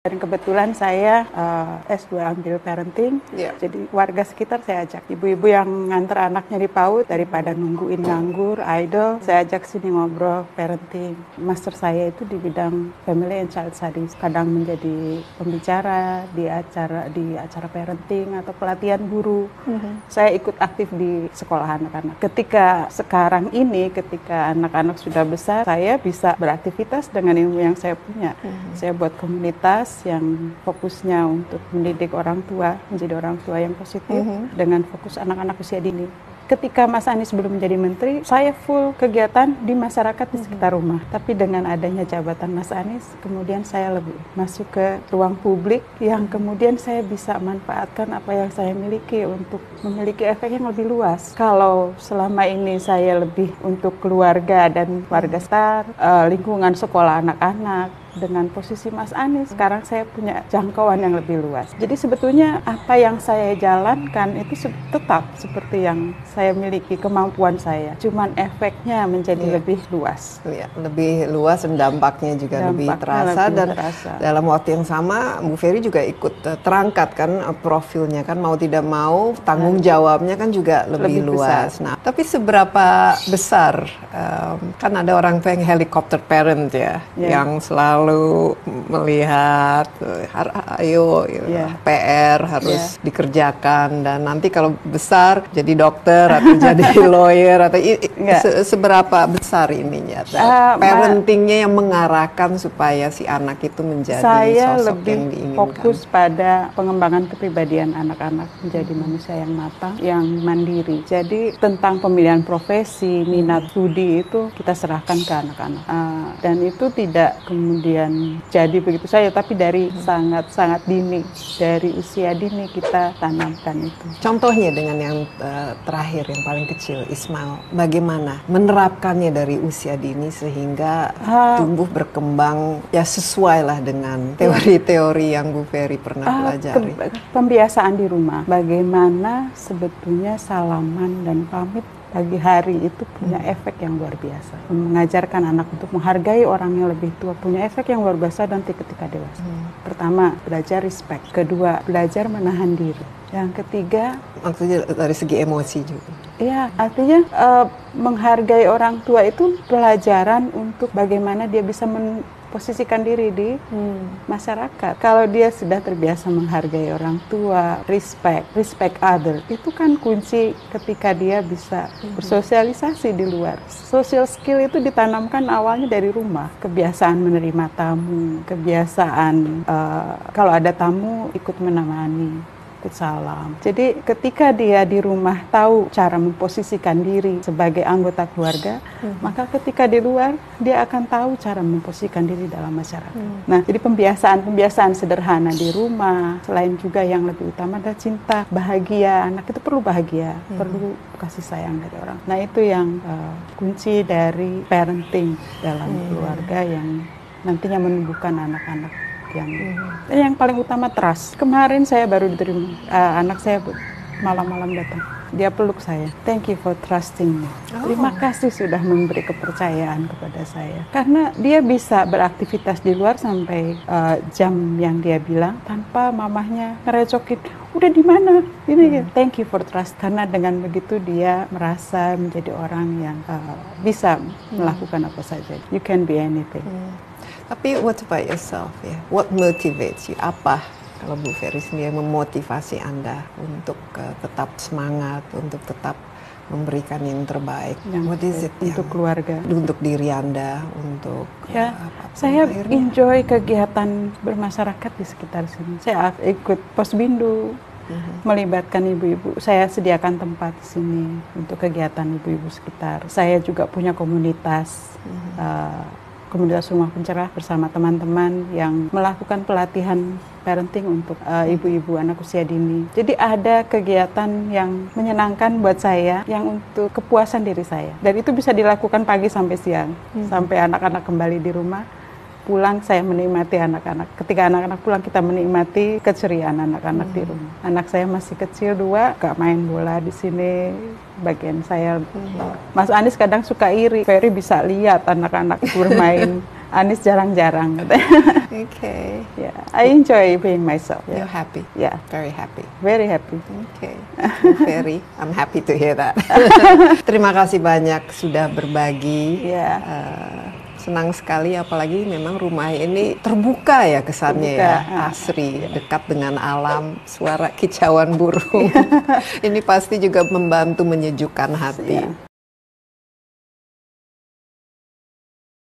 Dan kebetulan saya S2 ambil parenting, jadi warga sekitar saya ajak. Ibu-ibu yang nganter anaknya di PAUD, daripada nungguin nganggur, idle, saya ajak sini ngobrol parenting. Master saya itu di bidang family and child studies. Kadang menjadi pembicara di acara parenting atau pelatihan guru. Saya ikut aktif di sekolah anak-anak. Ketika sekarang ini, ketika anak-anak sudah besar, saya bisa beraktivitas dengan ilmu yang saya punya. Saya buat komunitas yang fokusnya untuk mendidik orang tua, menjadi orang tua yang positif, dengan fokus anak-anak usia dini. Ketika Mas Anies belum menjadi menteri, saya full kegiatan di masyarakat di sekitar rumah. Tapi dengan adanya jabatan Mas Anies, kemudian saya lebih masuk ke ruang publik yang kemudian saya bisa manfaatkan apa yang saya miliki untuk memiliki efek yang lebih luas. Kalau selama ini saya lebih untuk keluarga dan warga sekitar, lingkungan sekolah anak-anak, dengan posisi Mas Anies, sekarang saya punya jangkauan yang lebih luas. Jadi sebetulnya apa yang saya jalankan itu tetap seperti yang saya miliki, kemampuan saya. Cuman efeknya menjadi lebih luas. Lebih luas dan dampaknya juga lebih terasa. Dalam waktu yang sama, Bu Ferry juga ikut terangkat kan profilnya kan, mau tidak mau tanggung jawabnya kan juga lebih luas. Nah, tapi seberapa besar, kan ada orang yang helicopter parent yang selalu melihat PR harus dikerjakan, dan nanti kalau besar jadi dokter atau jadi lawyer atau seberapa besar ininya parentingnya yang mengarahkan supaya si anak itu menjadi sosok yang diinginkan. Saya lebih fokus pada pengembangan kepribadian anak-anak menjadi manusia yang matang, yang mandiri. Jadi tentang pemilihan profesi, minat studi itu kita serahkan ke anak-anak, dan itu tidak kemudian jadi begitu saja, tapi dari sangat-sangat dini, dari usia dini kita tanamkan itu. Contohnya dengan yang terakhir, yang paling kecil, Ismail, bagaimana menerapkannya dari usia dini sehingga tumbuh berkembang ya sesuai lah dengan teori-teori yang Bu Ferry pernah pelajari. Pembiasaan di rumah, bagaimana sebetulnya salaman dan pamit pagi hari itu punya efek yang luar biasa. Mengajarkan anak untuk menghargai orang yang lebih tua punya efek yang luar biasa nanti ketika dewasa. Pertama, belajar respect. Kedua, belajar menahan diri. Yang ketiga, maksudnya dari segi emosi juga. Iya, artinya menghargai orang tua itu pelajaran untuk bagaimana dia bisa posisikan diri di masyarakat. Kalau dia sudah terbiasa menghargai orang tua, respect other, itu kan kunci ketika dia bisa bersosialisasi di luar. Social skill itu ditanamkan awalnya dari rumah. Kebiasaan menerima tamu, kebiasaan kalau ada tamu ikut menemani, ikut salam. Jadi ketika dia di rumah tahu cara memposisikan diri sebagai anggota keluarga, maka ketika di luar dia akan tahu cara memposisikan diri dalam masyarakat. Nah, jadi pembiasaan sederhana di rumah, selain juga yang lebih utama adalah cinta, bahagia. Anak itu perlu bahagia, perlu kasih sayang dari orang. Nah, itu yang kunci dari parenting dalam keluarga yang nantinya menumbuhkan anak-anak. Yang paling utama trust. Kemarin saya baru diterima, anak saya malam-malam datang, dia peluk saya, thank you for trusting me. Terima kasih sudah memberi kepercayaan kepada saya, karena dia bisa beraktivitas di luar sampai jam yang dia bilang tanpa mamahnya ngerecokin, udah di mana ini. Thank you for trust, karena dengan begitu dia merasa menjadi orang yang bisa melakukan apa saja. You can be anything. Tapi what about yourself ya? What motivates you? Apa kalau Bu Ferry sendiri memotivasi Anda untuk tetap semangat, untuk tetap memberikan yang terbaik? What is it untuk keluarga? Untuk diri Anda, untuk saya enjoy kegiatan bermasyarakat di sekitar sini. Saya ikut Posbindu, melibatkan ibu-ibu. Saya sediakan tempat di sini untuk kegiatan ibu-ibu sekitar. Saya juga punya komunitas. Komunitas Rumah Pencerah bersama teman-teman yang melakukan pelatihan parenting untuk ibu-ibu anak usia dini. Jadi ada kegiatan yang menyenangkan buat saya, yang untuk kepuasan diri saya. Dan itu bisa dilakukan pagi sampai siang, sampai anak-anak kembali di rumah. Pulang saya menikmati anak-anak. Ketika anak-anak pulang kita menikmati keceriaan anak-anak di rumah. Anak saya masih kecil 2, gak main bola di sini. Bagian saya, Mas Anies kadang suka iri, Ferry bisa lihat anak-anak bermain Anis jarang-jarang. Okay. Yeah, I enjoy being myself. You're happy. Yeah, very happy. Very happy. Okay. Very. I'm happy to hear that. Terima kasih banyak sudah berbagi. Yeah. Senang sekali, apalagi memang rumah ini terbuka ya kesannya, ya asri, dekat dengan alam, suara kicauan burung. Ini pasti juga membantu menyejukkan hati.